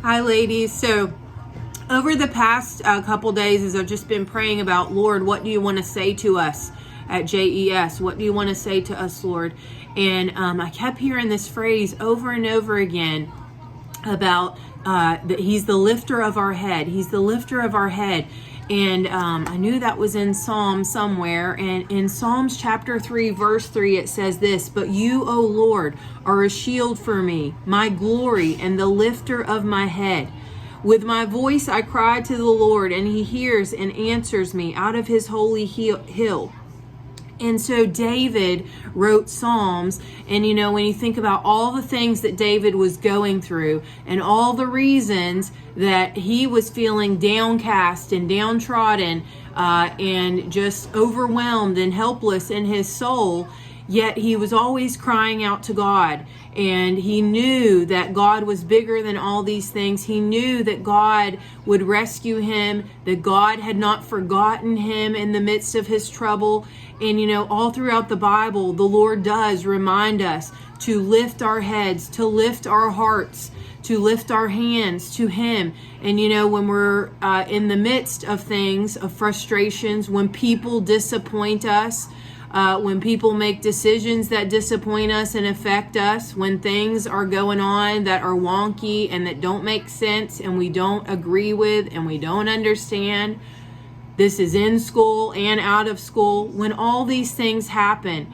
Hi, ladies. So over the past couple days, as I've just been praying about, Lord, what do you want to say to us at JES? What do you want to say to us, Lord? And I kept hearing this phrase over and over again about that He's the lifter of our head. He's the lifter of our head. And I knew that was in Psalm somewhere. And in Psalms chapter 3, verse 3, it says this: "But you, O Lord, are a shield for me, my glory, and the lifter of my head. With my voice I cry to the Lord, and He hears and answers me out of His holy hill." And so David wrote Psalms, and when you think about all the things that David was going through and all the reasons that he was feeling downcast and downtrodden and just overwhelmed and helpless in his soul, yet he was always crying out to God. And he knew that God was bigger than all these things. He knew that God would rescue him, that God had not forgotten him in the midst of his trouble. And all throughout the Bible, the Lord does remind us to lift our heads, to lift our hearts, to lift our hands to Him. And when we're in the midst of things, of frustrations, when people disappoint us, when people make decisions that disappoint us and affect us, when things are going on that are wonky and that don't make sense and we don't agree with and we don't understand, this is in school and out of school. When all these things happen,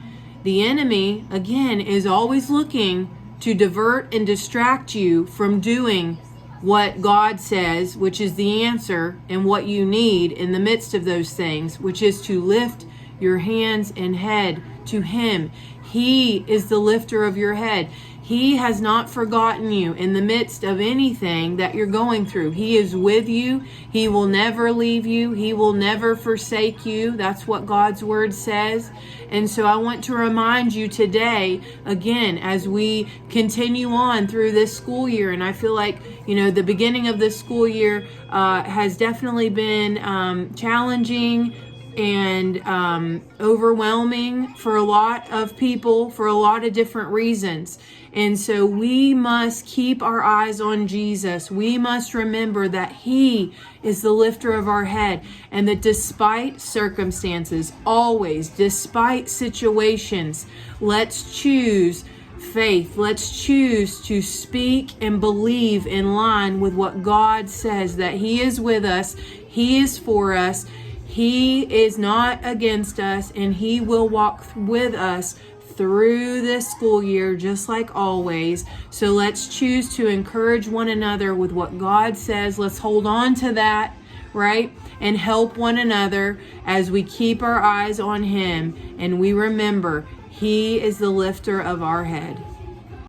the enemy, again, is always looking to divert and distract you from doing what God says, which is the answer and what you need in the midst of those things, which is to lift your hands and head to Him. He is the lifter of your head. He has not forgotten you in the midst of anything that you're going through. He is with you. He will never leave you. He will never forsake you. That's what God's word says. And so I want to remind you today, again, as we continue on through this school year, and I feel like, the beginning of this school year has definitely been challenging and overwhelming for a lot of people for a lot of different reasons. And so we must keep our eyes on Jesus. We must remember that He is the lifter of our head, and that despite circumstances, always, despite situations, let's choose faith. Let's choose to speak and believe in line with what God says, that He is with us, He is for us, He is not against us, and He will walk with us through this school year, just like always. So let's choose to encourage one another with what God says. Let's hold on to that, right? And help one another as we keep our eyes on Him and we remember He is the lifter of our head.